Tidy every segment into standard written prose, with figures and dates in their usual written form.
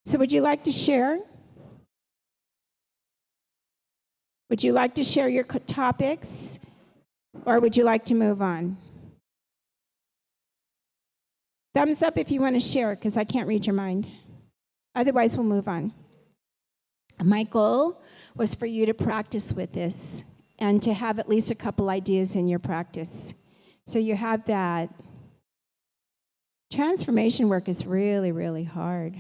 So would you like to share? Would you like to share your topics, or would you like to move on? Thumbs up if you want to share, because I can't read your mind. Otherwise, we'll move on. My goal was for you to practice with this and to have at least a couple ideas in your practice. So you have that. Transformation work is really, really hard.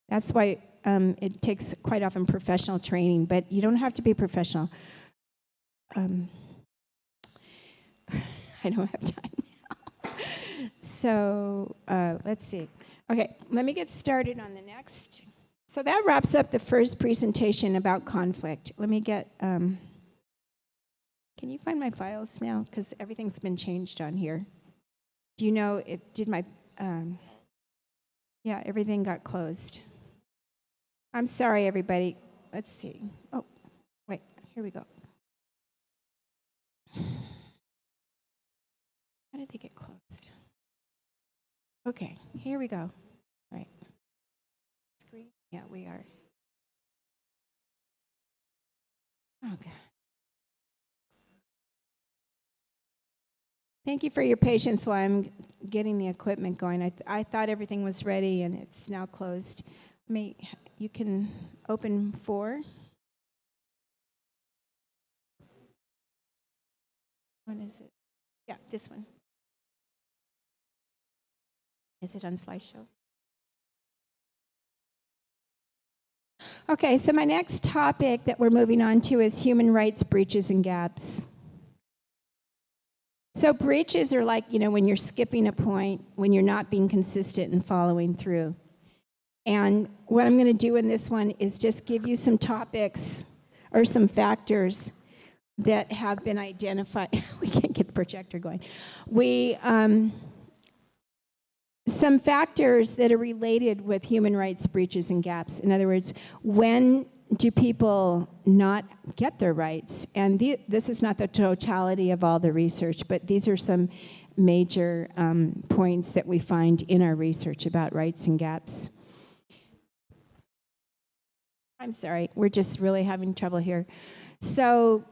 That's why it takes quite often professional training, but you don't have to be professional. I don't have time now. So let's see. Okay, let me get started on the next. So that wraps up the first presentation about conflict. Let me get, can you find my files now? Because everything's been changed on here. Do you know, yeah, everything got closed. I'm sorry, everybody. Let's see. Oh, wait, here we go. How did they get closed? Okay, here we go. All right. Screen? Yeah, we are. Okay. Thank you for your patience while I'm getting the equipment going. I thought everything was ready, and it's now closed. You can open 4. What is it? Yeah, this one. Is it on slideshow? Okay, so my next topic that we're moving on to is human rights breaches and gaps. So breaches are like, when you're skipping a point, when you're not being consistent and following through. And what I'm going to do in this one is just give you some topics or some factors that have been identified. We can't get the projector going. Some factors that are related with human rights breaches and gaps. In other words, when do people not get their rights? And this is not the totality of all the research, but these are some major points that we find in our research about rights and gaps. I'm sorry, we're just really having trouble here. So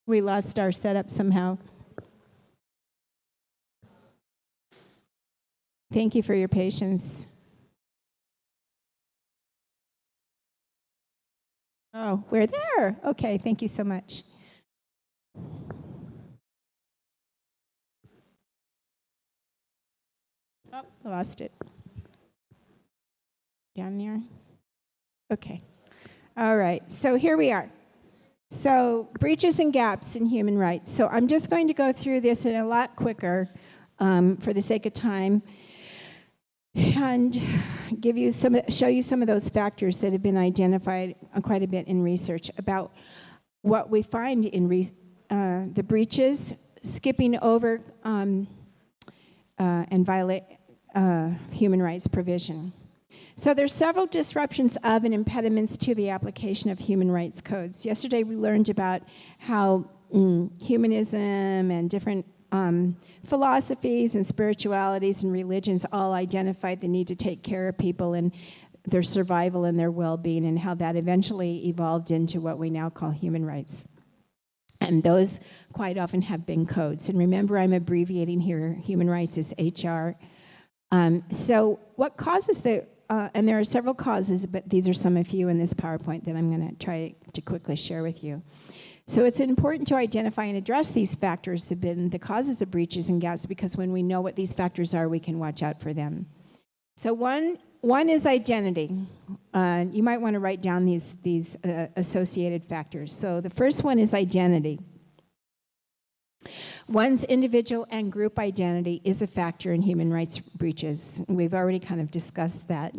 we lost our setup somehow. Thank you for your patience. Oh, we're there. Okay, thank you so much. Oh, I lost it. Down there? Okay. All right, so here we are. So breaches and gaps in human rights. So I'm just going to go through this in a lot quicker for the sake of time and show you some of those factors that have been identified quite a bit in research about what we find in the breaches, skipping over and violate human rights provision. So there's several disruptions of and impediments to the application of human rights codes. Yesterday we learned about how humanism and different philosophies and spiritualities and religions all identified the need to take care of people and their survival and their well-being, and how that eventually evolved into what we now call human rights. And those quite often have been codes. And remember, I'm abbreviating here, human rights is HR. So what causes and there are several causes, but these are a few in this PowerPoint that I'm going to try to quickly share with you. So it's important to identify and address these factors that have been the causes of breaches and gaps, because when we know what these factors are, we can watch out for them. So one is identity. You might want to write down these associated factors. So the first one is identity. One's individual and group identity is a factor in human rights breaches. We've already kind of discussed that.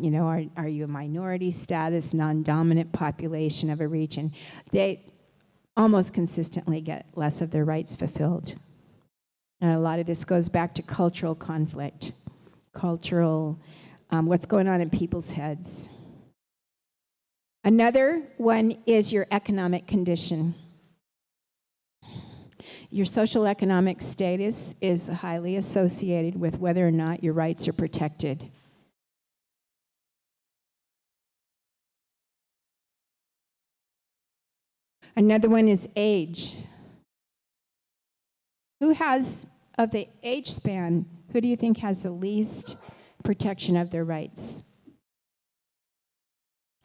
Are you a minority status, non-dominant population of a region? They almost consistently get less of their rights fulfilled. And a lot of this goes back to cultural conflict, what's going on in people's heads. Another one is your economic condition. Your social economic status is highly associated with whether or not your rights are protected. Another one is age. Who has, of the age span, who do you think has the least protection of their rights?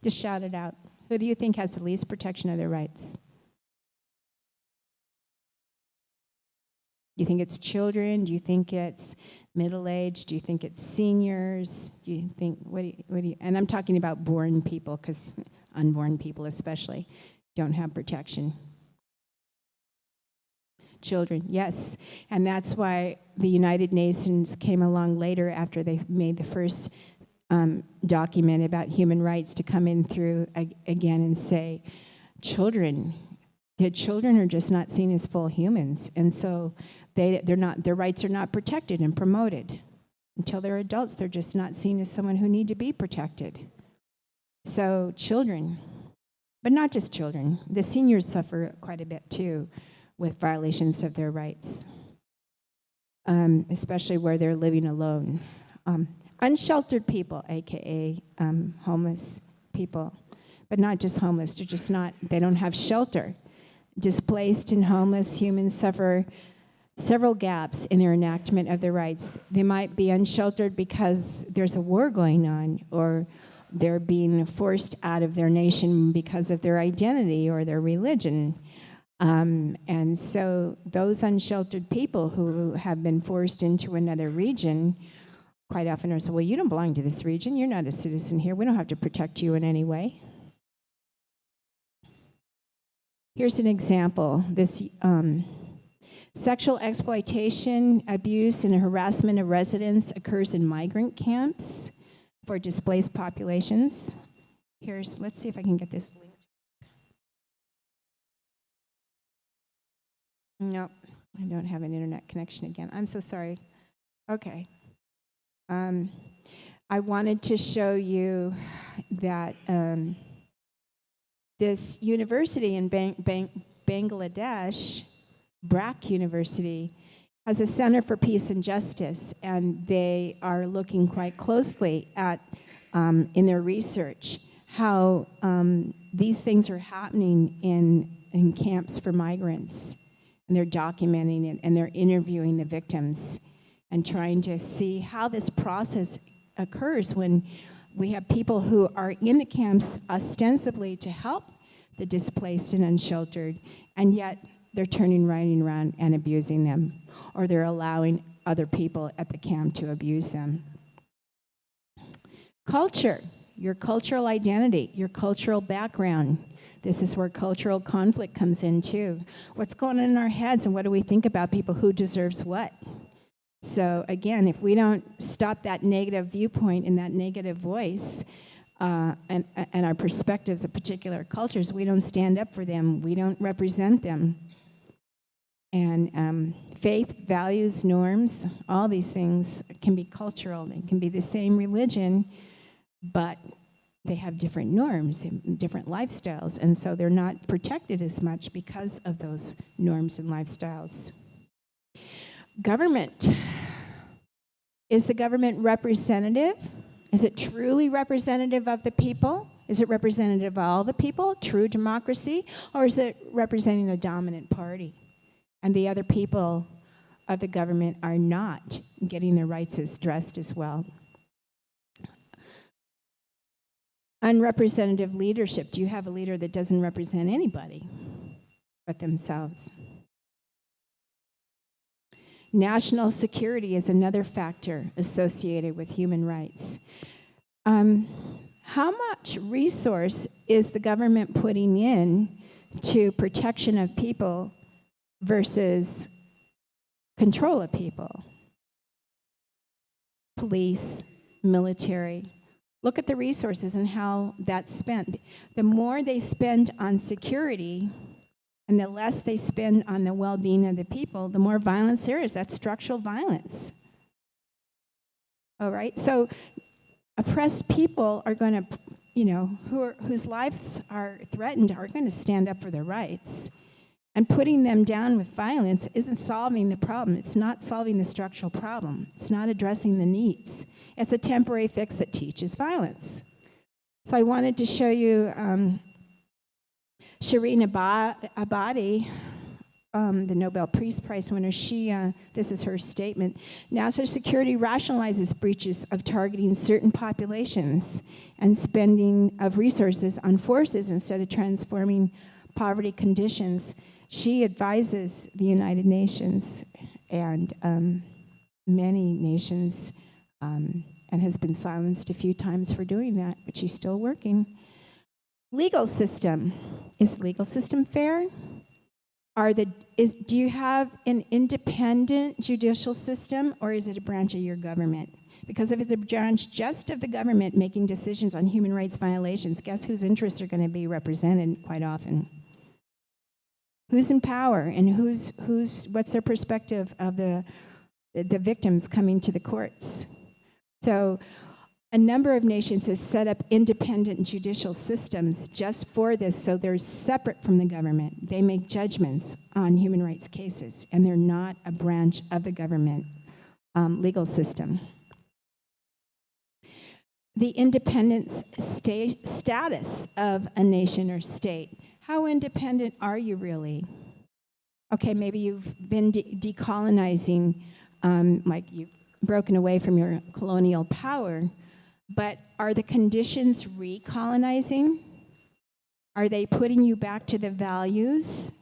Just shout it out. Who do you think has the least protection of their rights? Do you think it's children? Do you think it's middle-aged? Do you think it's seniors? Do you think, what do you, and I'm talking about born people, because unborn people especially don't have protection. Children, yes. And that's why the United Nations came along later after they made the first document about human rights to come in through again and say, children are just not seen as full humans. And so their rights are not protected and promoted. Until they're adults, they're just not seen as someone who need to be protected. So children, but not just children. The seniors suffer quite a bit too with violations of their rights, especially where they're living alone. Unsheltered people, aka homeless people, but not just homeless, they don't have shelter. Displaced and homeless humans suffer several gaps in their enactment of their rights. They might be unsheltered because there's a war going on, or they're being forced out of their nation because of their identity or their religion. And so those unsheltered people who have been forced into another region quite often are saying, well, you don't belong to this region. You're not a citizen here. We don't have to protect you in any way. Here's an example. This sexual exploitation, abuse, and harassment of residents occurs in migrant camps for displaced populations. Let's see if I can get this linked. Nope, I don't have an internet connection again. I'm so sorry. Okay. I wanted to show you that this university in Bangladesh, BRAC University, has a Center for Peace and Justice, and they are looking quite closely at, in their research, how these things are happening in camps for migrants. And they're documenting it, and they're interviewing the victims and trying to see how this process occurs when we have people who are in the camps ostensibly to help the displaced and unsheltered, and yet they're turning right around and abusing them, or they're allowing other people at the camp to abuse them. Culture, your cultural identity, your cultural background. This is where cultural conflict comes in too. What's going on in our heads, and what do we think about people, who deserves what? So again, if we don't stop that negative viewpoint and that negative voice and our perspectives of particular cultures, we don't stand up for them, we don't represent them. And faith, values, norms, all these things can be cultural. They can be the same religion, but they have different norms and different lifestyles, and so they're not protected as much because of those norms and lifestyles. Government. Is the government representative? Is it truly representative of the people? Is it representative of all the people, true democracy? Or is it representing a dominant party? And the other people of the government are not getting their rights addressed as well. Unrepresentative leadership. Do you have a leader that doesn't represent anybody but themselves? National security is another factor associated with human rights. How much resource is the government putting in to protection of people versus control of people? Police, military. Look at the resources and how that's spent. The more they spend on security and the less they spend on the well-being of the people, the more violence there is. That's structural violence. All right? So oppressed people are going to, whose lives are threatened, are going to stand up for their rights. And putting them down with violence isn't solving the problem. It's not solving the structural problem. It's not addressing the needs. It's a temporary fix that teaches violence. So I wanted to show you Shireen Abadi, the Nobel Peace Prize winner. This is her statement. National security rationalizes breaches of targeting certain populations and spending of resources on forces instead of transforming poverty conditions. She advises the United Nations and many nations and has been silenced a few times for doing that, but she's still working. Legal system. Is the legal system fair? Do you have an independent judicial system, or is it a branch of your government? Because if it's a branch just of the government making decisions on human rights violations, guess whose interests are going to be represented quite often? Who's in power, and what's their perspective of the victims coming to the courts? So a number of nations have set up independent judicial systems just for this, so they're separate from the government. They make judgments on human rights cases, and they're not a branch of the government legal system. The independence status of a nation or state. How independent are you really? Okay, maybe you've been decolonizing, like you've broken away from your colonial power, but are the conditions recolonizing? Are they putting you back to the values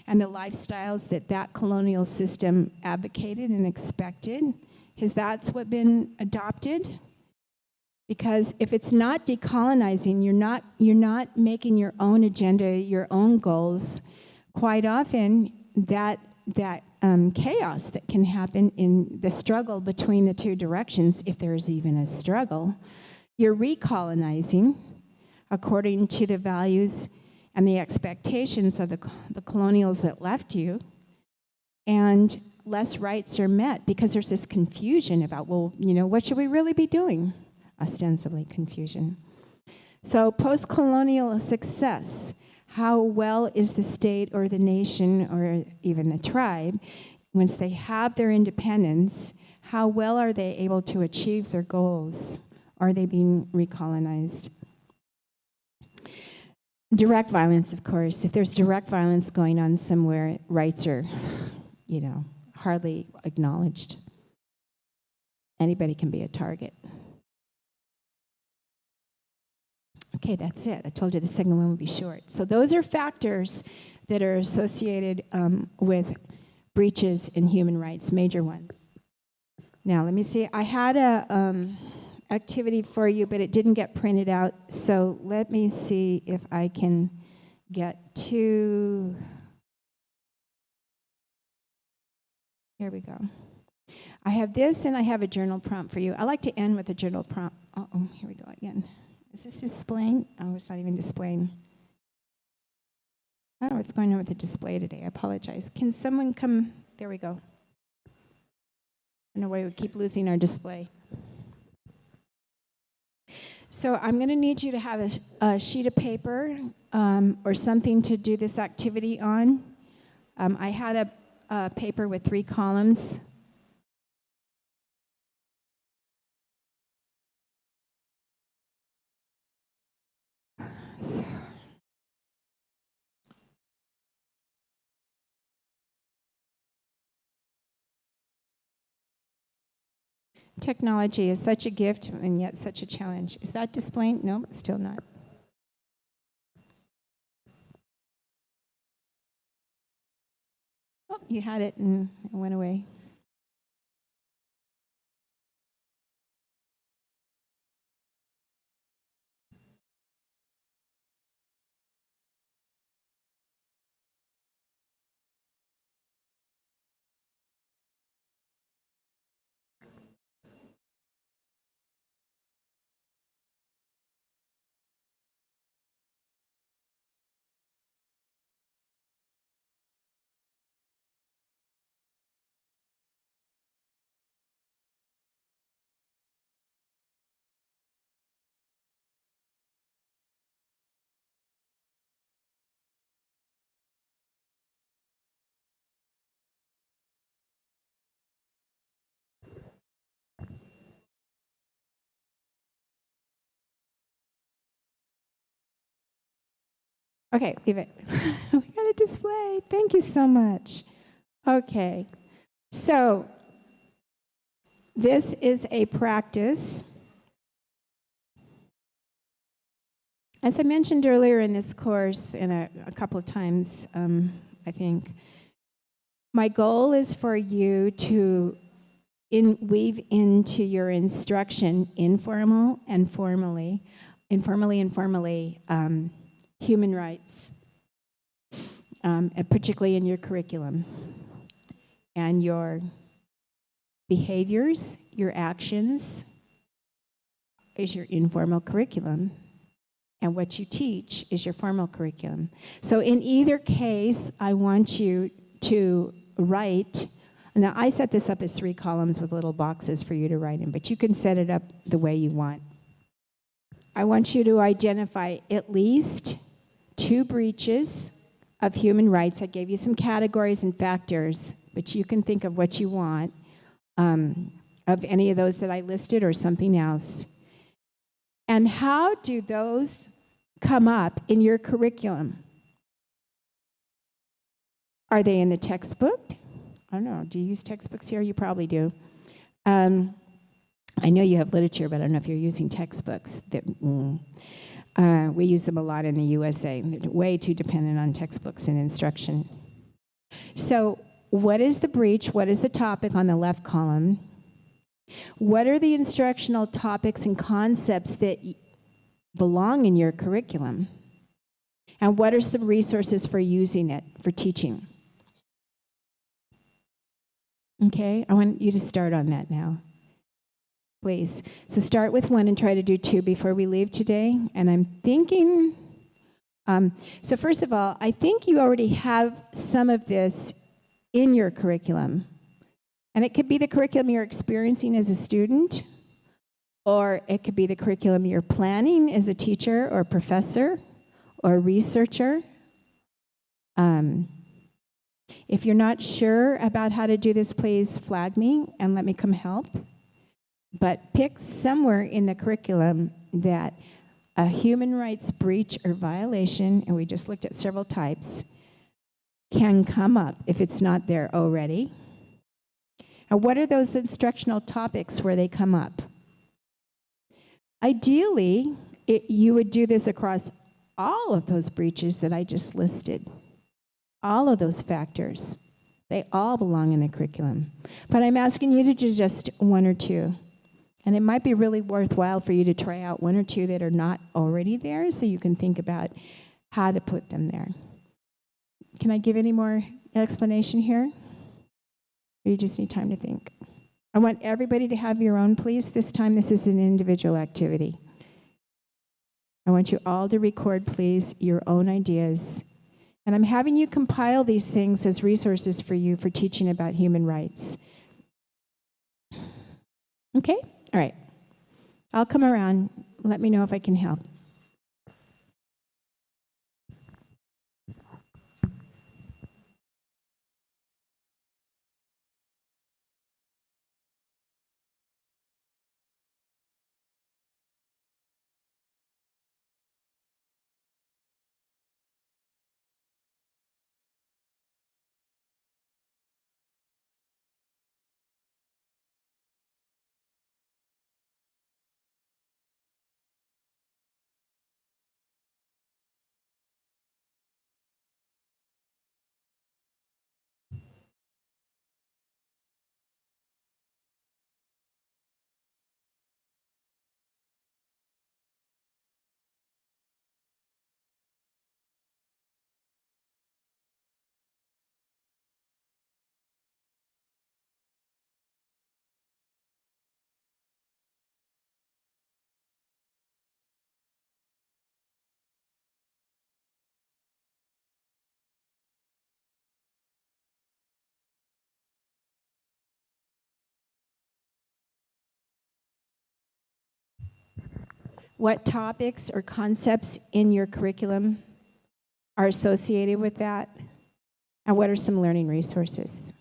and the lifestyles that colonial system advocated and expected? Has that what been adopted? Because if it's not decolonizing, you're not making your own agenda, your own goals. Quite often, that chaos that can happen in the struggle between the two directions, if there is even a struggle, you're recolonizing according to the values and the expectations of the colonials that left you, and less rights are met because there's this confusion about, well, what should we really be doing? Ostensibly confusion. So post-colonial success, how well is the state or the nation or even the tribe, once they have their independence, how well are they able to achieve their goals? Are they being recolonized? Direct violence, of course. If there's direct violence going on somewhere, rights are, hardly acknowledged. Anybody can be a target. Okay, that's it. I told you the second one would be short. So those are factors that are associated with breaches in human rights, major ones. Now, let me see. I had a activity for you, but it didn't get printed out. So let me see if I can get to... Here we go. I have this, and I have a journal prompt for you. I like to end with a journal prompt. Uh-oh, here we go again. Is this displaying? Oh, it's not even displaying. I don't know what's going on with the display today. I apologize. Can someone come? There we go. I don't know why we keep losing our display. So I'm going to need you to have a sheet of paper or something to do this activity on. I had a paper with 3 columns. So, technology is such a gift and yet such a challenge. Is that displaying? No, still not. Oh, you had it and it went away. Okay, leave it. We got a display. Thank you so much. Okay, so this is a practice. As I mentioned earlier in this course, and a couple of times, I think, my goal is for you to weave into your instruction, informally and formally, human rights, and particularly in your curriculum, and your behaviors, your actions is your informal curriculum, and what you teach is your formal curriculum. So in either case, I want you to write. Now, I set this up as 3 columns with little boxes for you to write in, but you can set it up the way you want. I want you to identify at least 2 breaches of human rights. I gave you some categories and factors, but you can think of what you want of any of those that I listed or something else. And how do those come up in your curriculum? Are they in the textbook? I don't know. Do you use textbooks here? You probably do. I know you have literature, but I don't know if you're using textbooks. We use them a lot in the USA. They're way too dependent on textbooks and instruction. So what is the breach? What is the topic on the left column? What are the instructional topics and concepts that belong in your curriculum? And what are some resources for using it, for teaching? Okay, I want you to start on that now, please. So start with 1 and try to do 2 before we leave today. And I'm thinking, so first of all, I think you already have some of this in your curriculum. And it could be the curriculum you're experiencing as a student, or it could be the curriculum you're planning as a teacher or professor or researcher. If you're not sure about how to do this, please flag me and let me come help. But pick somewhere in the curriculum that a human rights breach or violation, and we just looked at several types, can come up if it's not there already. And what are those instructional topics where they come up? Ideally, you would do this across all of those breaches that I just listed. All of those factors. They all belong in the curriculum. But I'm asking you to do just 1 or 2. And it might be really worthwhile for you to try out 1 or 2 that are not already there so you can think about how to put them there. Can I give any more explanation here? Or you just need time to think? I want everybody to have your own, please. This time, this is an individual activity. I want you all to record, please, your own ideas. And I'm having you compile these things as resources for you for teaching about human rights. Okay? All right. I'll come around. Let me know if I can help. What topics or concepts in your curriculum are associated with that? And what are some learning resources?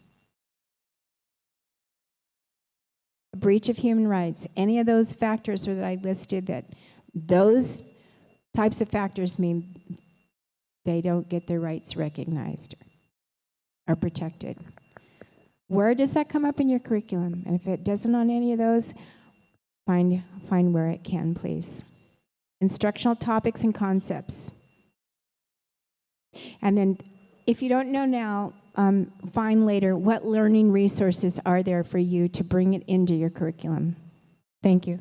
A breach of human rights, any of those factors that I listed, that those types of factors mean they don't get their rights recognized or protected. Where does that come up in your curriculum? And if it doesn't on any of those, find where it can, please. Instructional topics and concepts. And then if you don't know now, find later what learning resources are there for you to bring it into your curriculum. Thank you.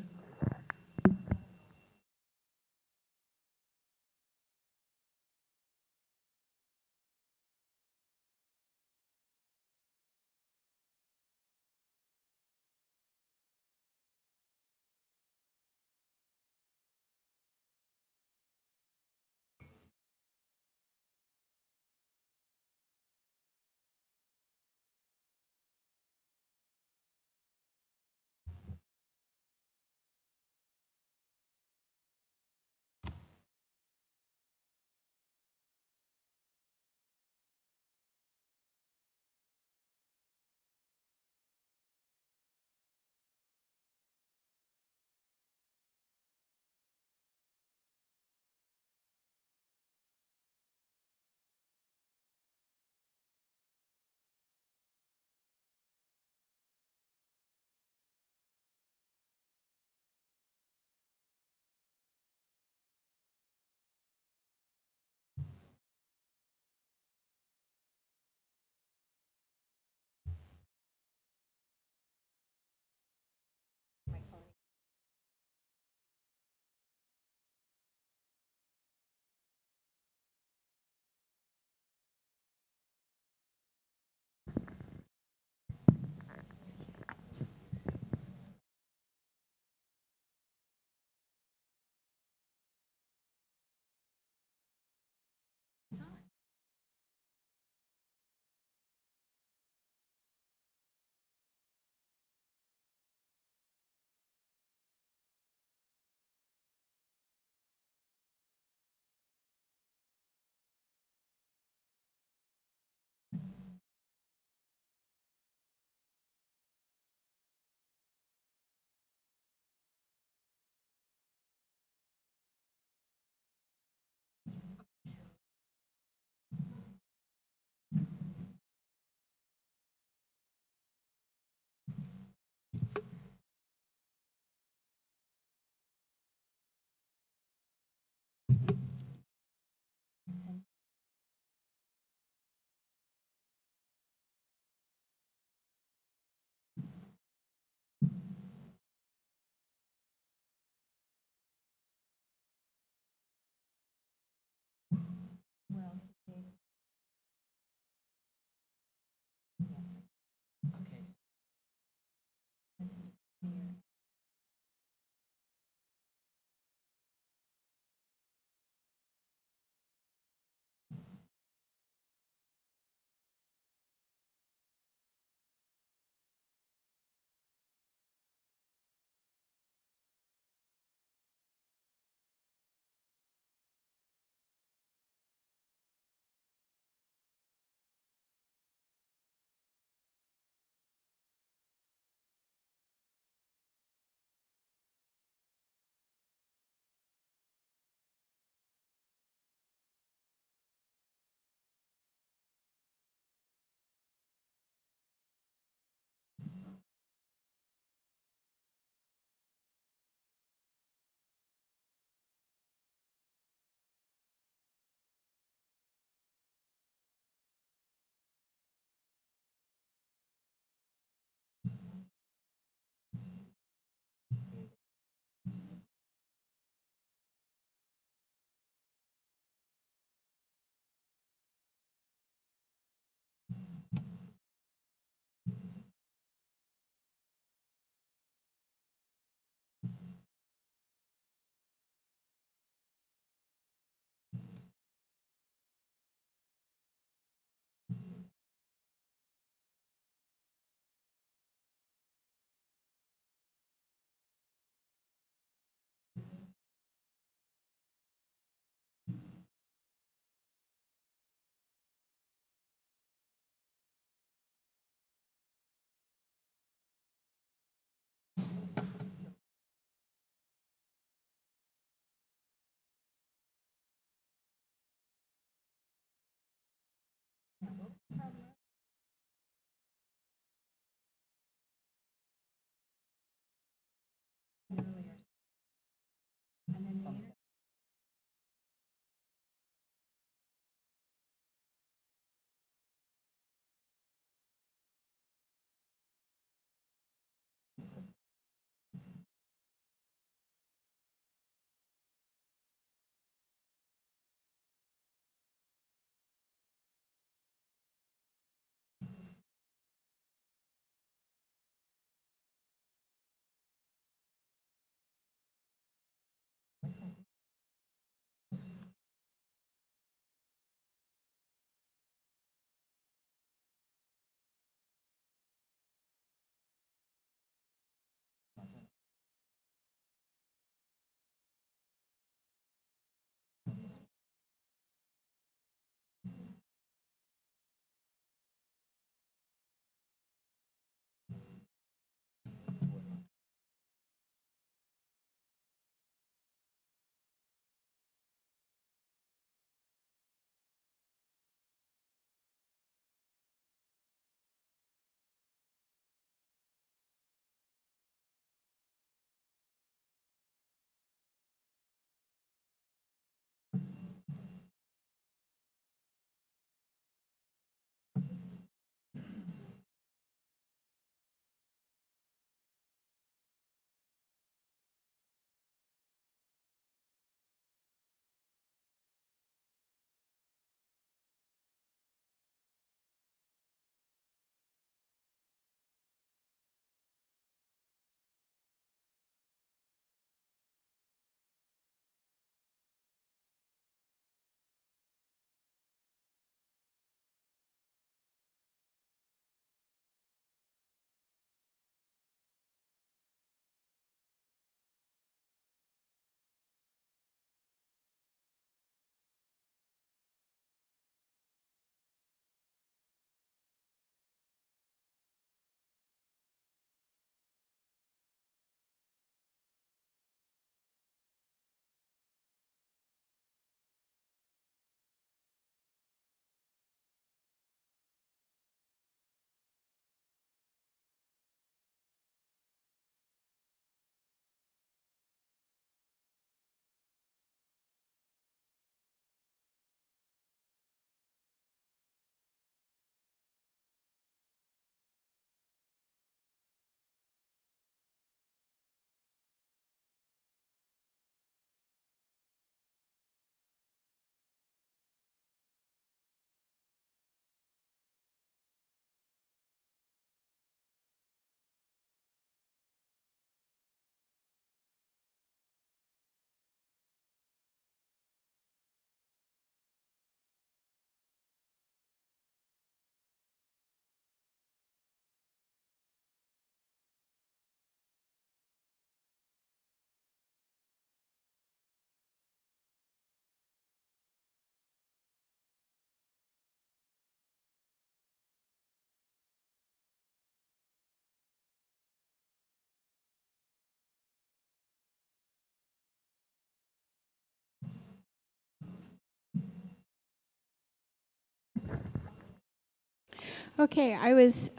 Okay, I was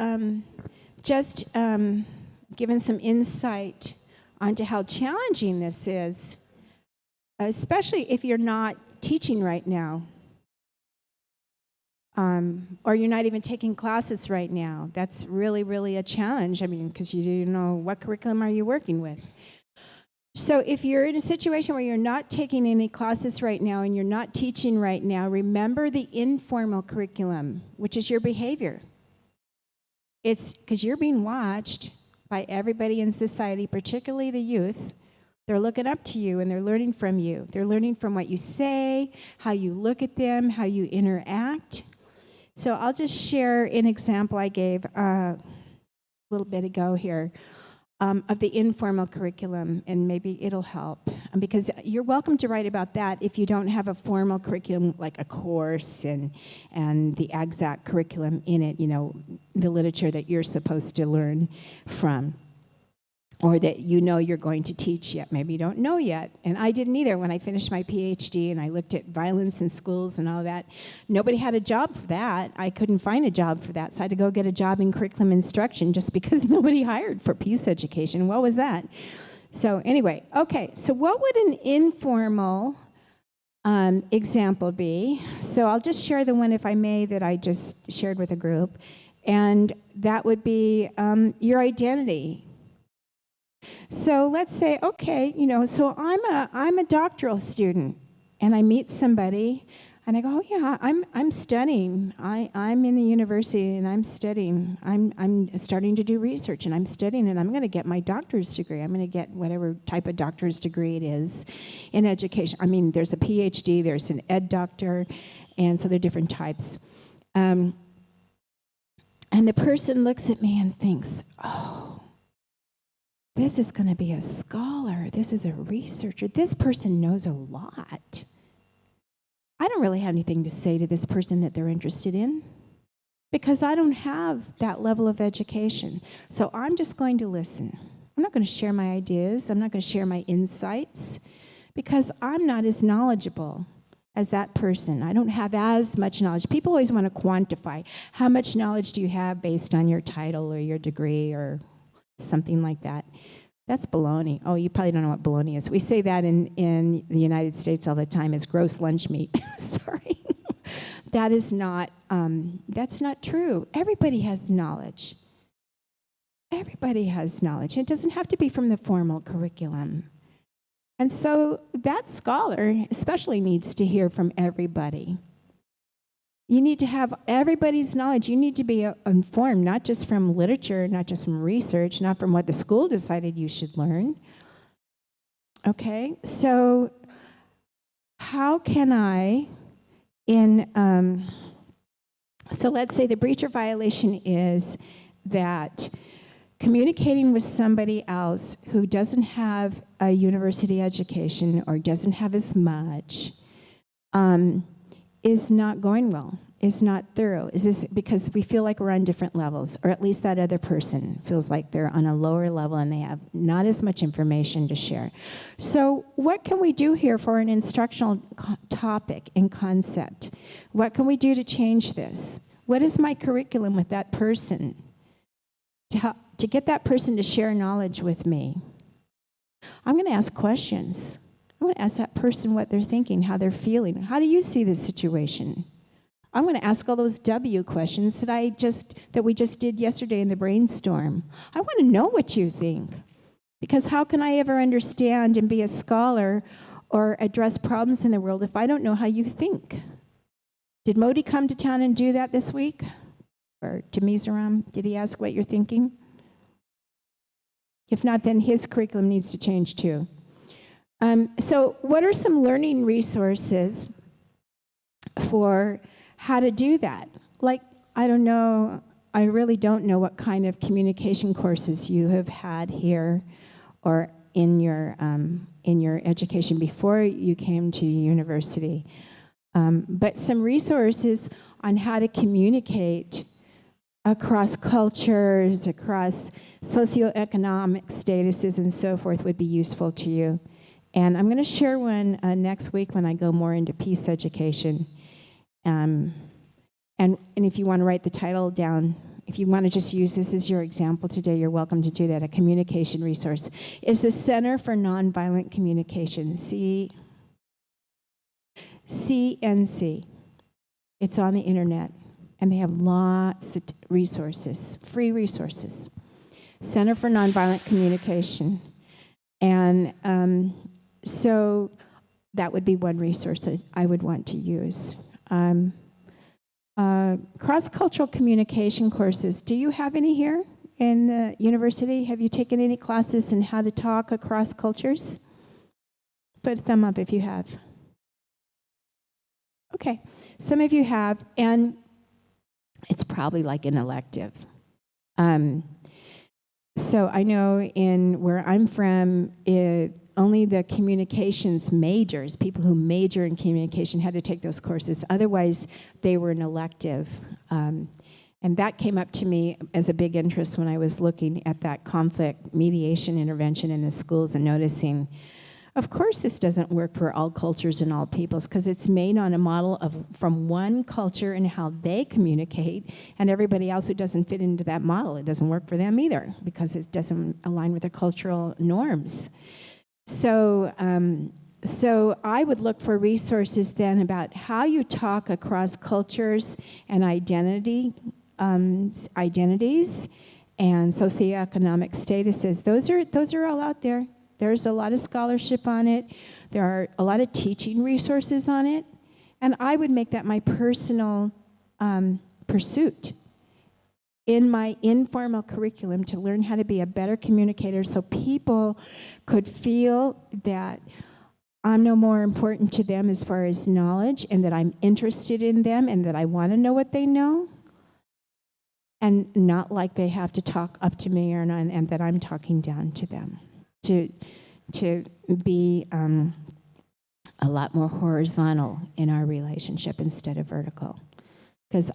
just given some insight onto how challenging this is, especially if you're not teaching right now, or you're not even taking classes right now. That's really, really a challenge. I mean, because you don't know what curriculum are you working with. So if you're in a situation where you're not taking any classes right now and you're not teaching right now, remember the informal curriculum, which is your behavior. It's because you're being watched by everybody in society, particularly the youth. They're looking up to you and they're learning from you. They're learning from what you say, how you look at them, how you interact. So I'll just share an example I gave a little bit ago here. Of the informal curriculum, and maybe it'll help. Because you're welcome to write about that if you don't have a formal curriculum, like a course and the exact curriculum in it, the literature that you're supposed to learn from, or that you're going to teach yet. Maybe you don't know yet. And I didn't either when I finished my PhD and I looked at violence in schools and all that. Nobody had a job for that. I couldn't find a job for that, so I had to go get a job in curriculum instruction just because nobody hired for peace education. What was that? So anyway, okay, so what would an informal example be? So I'll just share the one, if I may, that I just shared with a group. And that would be your identity. So let's say, okay, so I'm a doctoral student, and I meet somebody, and I go, oh yeah, I'm studying. I'm in the university, and I'm studying. I'm starting to do research, and I'm studying, and I'm going to get my doctor's degree. I'm going to get whatever type of doctor's degree it is in education. I mean, there's a PhD, there's an ed doctor, and so there are different types. And the person looks at me and thinks, oh, this is going to be a scholar. This is a researcher. This person knows a lot. I don't really have anything to say to this person that they're interested in because I don't have that level of education. So I'm just going to listen. I'm not going to share my ideas. I'm not going to share my insights because I'm not as knowledgeable as that person. I don't have as much knowledge. People always want to quantify. How much knowledge do you have based on your title or your degree or something like that? That's baloney. Oh, you probably don't know what baloney is. We say that in the United States all the time as gross lunch meat. Sorry. That is not, that's not true. Everybody has knowledge. Everybody has knowledge. It doesn't have to be from the formal curriculum. And so that scholar especially needs to hear from everybody. You need to have everybody's knowledge. You need to be informed, not just from literature, not just from research, not from what the school decided you should learn. Okay, so how can I, so let's say the breach or violation is that communicating with somebody else who doesn't have a university education or doesn't have as much, is not going well, is not thorough. Is this because we feel like we're on different levels, or at least that other person feels like they're on a lower level and they have not as much information to share. So what can we do here for an instructional topic and concept? What can we do to change this? What is my curriculum with that person to get that person to share knowledge with me? I'm going to ask questions. I'm going to ask that person what they're thinking, how they're feeling. How do you see the situation? I'm going to ask all those W questions that we just did yesterday in the brainstorm. I want to know what you think, because how can I ever understand and be a scholar or address problems in the world if I don't know how you think? Did Modi come to town and do that this week? Or to Mizoram? Did he ask what you're thinking? If not, then his curriculum needs to change too. So what are some learning resources for how to do that? Like, I don't know, I really don't know what kind of communication courses you have had here or in your education before you came to university. But some resources on how to communicate across cultures, across socioeconomic statuses and so forth would be useful to you. And I'm going to share one next week when I go more into peace education. And And if you want to write the title down, if you want to just use this as your example today, you're welcome to do that. A communication resource is the Center for Nonviolent Communication, CNC. It's on the internet, and they have lots of resources, free resources. Center for Nonviolent Communication. And so that would be one resource that I would want to use. Cross-cultural communication courses. Do you have any here in the university? Have you taken any classes in how to talk across cultures? Put a thumb up if you have. Okay, some of you have, and it's probably like an elective. So I know in where I'm from, only the communications majors, people who major in communication, had to take those courses. Otherwise, they were an elective. And that came up to me as a big interest when I was looking at that conflict mediation intervention in the schools and noticing, of course, this doesn't work for all cultures and all peoples because it's made on a model from one culture and how they communicate, and everybody else who doesn't fit into that model, it doesn't work for them either because it doesn't align with their cultural norms. So I would look for resources then about how you talk across cultures and identities and socioeconomic statuses. Those are all out there. There's a lot of scholarship on it. There are a lot of teaching resources on it. And I would make that my personal pursuit in my informal curriculum to learn how to be a better communicator so people could feel that I'm no more important to them as far as knowledge and that I'm interested in them and that I want to know what they know and not like they have to talk up to me and that I'm talking down to them. To be a lot more horizontal in our relationship instead of vertical. Because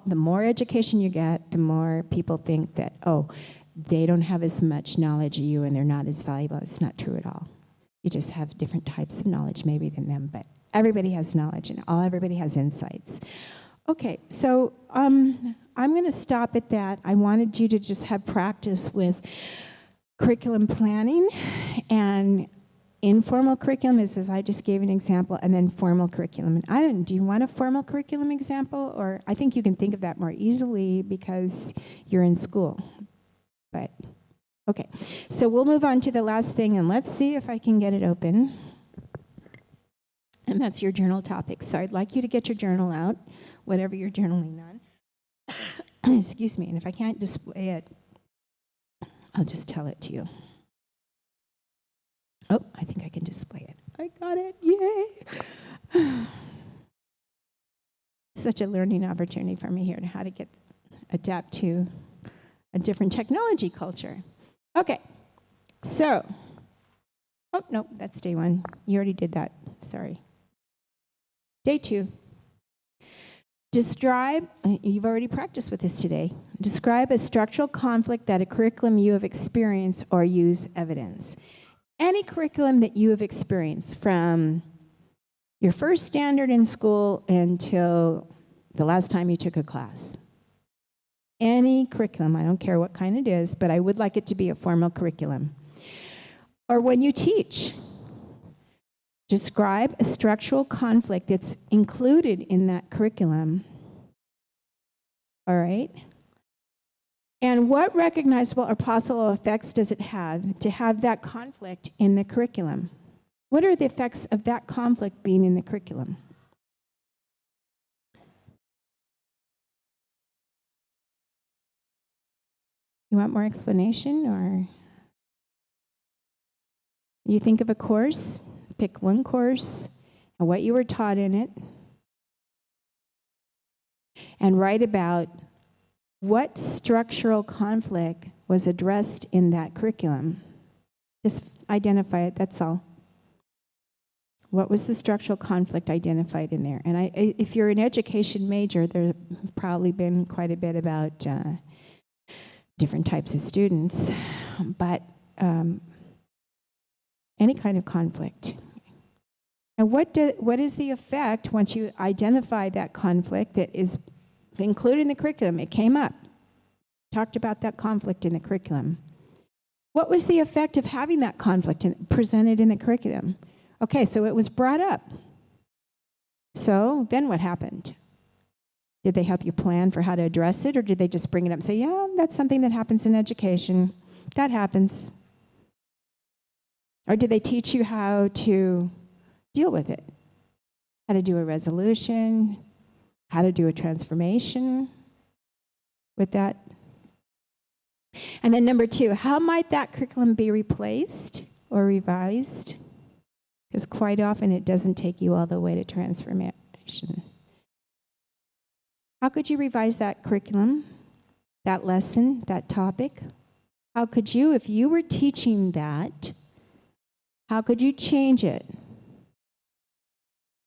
the more education you get, the more people think that, oh, they don't have as much knowledge as you and they're not as valuable. It's not true at all. You just have different types of knowledge maybe than them, but everybody has knowledge and everybody has insights. Okay, so I'm going to stop at that. I wanted you to just have practice with curriculum planning and informal curriculum is, as I just gave an example, and then formal curriculum. And do you want a formal curriculum example? Or I think you can think of that more easily because you're in school. But, okay. So we'll move on to the last thing, and let's see if I can get it open. And that's your journal topic. So I'd like you to get your journal out, whatever you're journaling on. Excuse me. And if I can't display it, I'll just tell it to you. Oh, I think I can display it. I got it. Yay. Such a learning opportunity for me here to how to adapt to a different technology culture. Okay. So, oh, no, that's day 1. You already did that. Sorry. Day 2. Describe, you've already practiced with this today. Describe a structural conflict that a curriculum you have experienced or use evidence. Any curriculum that you have experienced from your first standard in school until the last time you took a class. Any curriculum, I don't care what kind it is, but I would like it to be a formal curriculum. Or when you teach, describe a structural conflict that's included in that curriculum. All right? And what recognizable or possible effects does it have to have that conflict in the curriculum? What are the effects of that conflict being in the curriculum? You want more explanation, or you think of a course, pick one course and what you were taught in it, and write about what structural conflict was addressed in that curriculum. Just identify it, that's all. What was the structural conflict identified in there? And if you're an education major, there's probably been quite a bit about different types of students, but any kind of conflict. And what is the effect once you identify that conflict that is included in the curriculum. It came up. Talked about that conflict in the curriculum. What was the effect of having that conflict presented in the curriculum? Okay, so it was brought up. So then what happened? Did they help you plan for how to address it, or did they just bring it up and say, yeah, that's something that happens in education. That happens. Or did they teach you how to deal with it? How to do a resolution, how to do a transformation with that? And then number 2, how might that curriculum be replaced or revised? Because quite often it doesn't take you all the way to transformation. How could you revise that curriculum, that lesson, that topic? How could you, if you were teaching that, how could you change it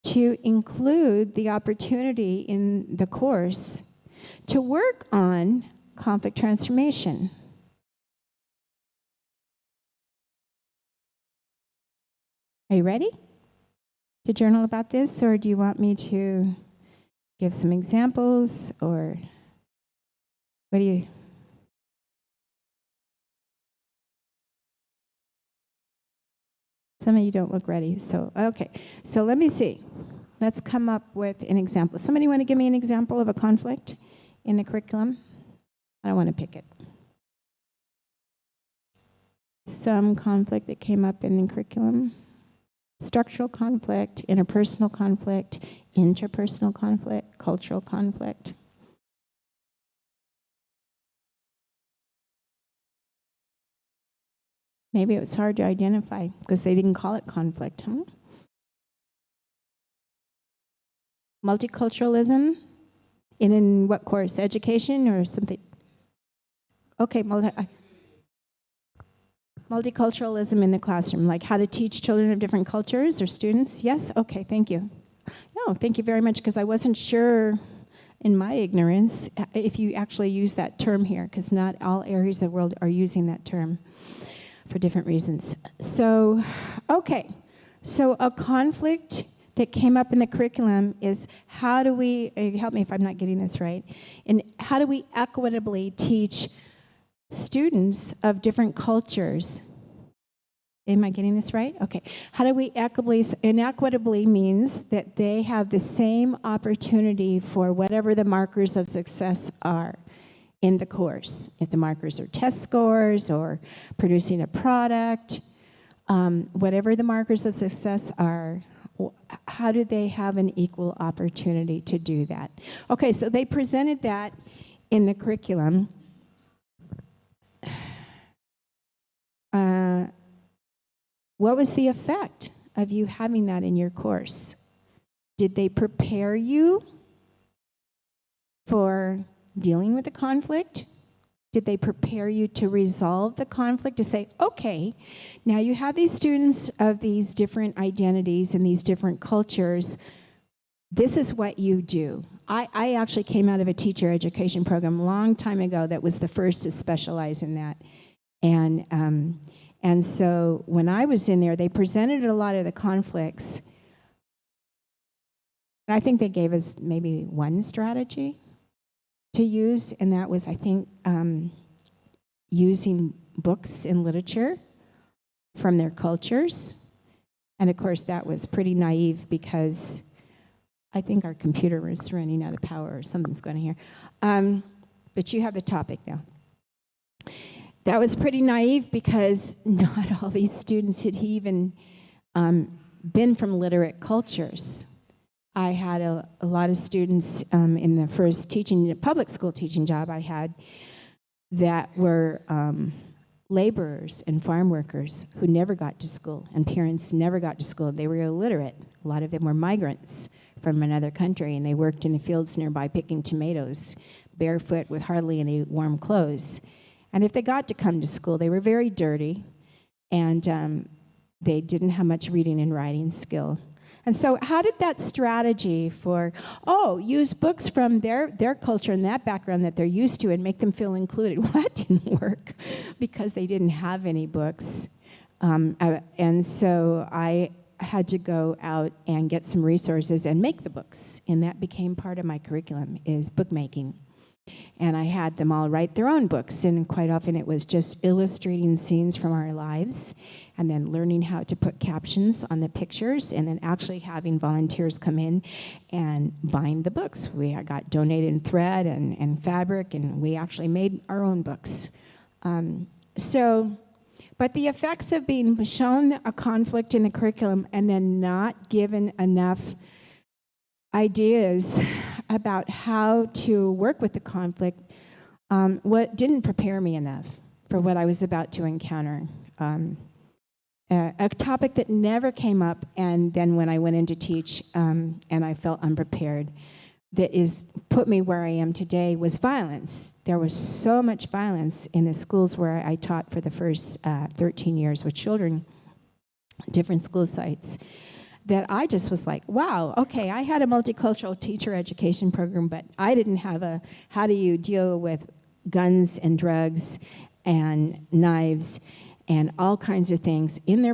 to include the opportunity in the course to work on conflict transformation? Are you ready to journal about this, or do you want me to give some examples, or what do you? Some of you don't look ready, so okay. So let me see. Let's come up with an example. Somebody want to give me an example of a conflict in the curriculum? I don't want to pick it. Some conflict that came up in the curriculum. Structural conflict, interpersonal conflict, interpersonal conflict, cultural conflict. Maybe it was hard to identify because they didn't call it conflict, huh? Multiculturalism, in what course? Education or something? Okay, multiculturalism in the classroom, like how to teach children of different cultures or students? Yes? Okay, thank you. No, thank you very much, because I wasn't sure in my ignorance if you actually use that term here, because not all areas of the world are using that term for different reasons. So, okay, so a conflict that came up in the curriculum is how do we, help me if I'm not getting this right, and how do we equitably teach students of different cultures? Am I getting this right? Okay. How do we equitably means that they have the same opportunity for whatever the markers of success are in the course. If the markers are test scores or producing a product, whatever the markers of success are, how do they have an equal opportunity to do that? Okay, so they presented that in the curriculum. What was the effect of you having that in your course? Did they prepare you for dealing with the conflict? Did they prepare you to resolve the conflict, to say, okay, now you have these students of these different identities and these different cultures. This is what you do. I actually came out of a teacher education program a long time ago that was the first to specialize in that. And so when I was in there, they presented a lot of the conflicts. I think they gave us maybe one strategy to use, and that was, I think, using books and literature from their cultures. And of course, that was pretty naive because I think our computer was running out of power or something's going on here. But you have the topic now. That was pretty naive because not all these students had even been from literate cultures. I had a lot of students in the first public school teaching job I had that were laborers and farm workers who never got to school, and parents never got to school. They were illiterate. A lot of them were migrants from another country, and they worked in the fields nearby picking tomatoes, barefoot with hardly any warm clothes. And if they got to come to school, they were very dirty, and they didn't have much reading and writing skill. And so how did that strategy for, use books from their culture and that background that they're used to and make them feel included? Well, that didn't work because they didn't have any books. And so I had to go out and get some resources and make the books. And that became part of my curriculum, is bookmaking. And I had them all write their own books, and quite often it was just illustrating scenes from our lives, and then learning how to put captions on the pictures, and then actually having volunteers come in and bind the books. We got donated thread and fabric, and we actually made our own books. But the effects of being shown a conflict in the curriculum and then not given enough ideas about how to work with the conflict, what didn't prepare me enough for what I was about to encounter. A topic that never came up, and then when I went in to teach, and I felt unprepared, that put me where I am today, was violence. There was so much violence in the schools where I taught for the first 13 years with children, different school sites, that I just was like, wow, okay, I had a multicultural teacher education program, but I didn't have how do you deal with guns and drugs and knives and all kinds of things in their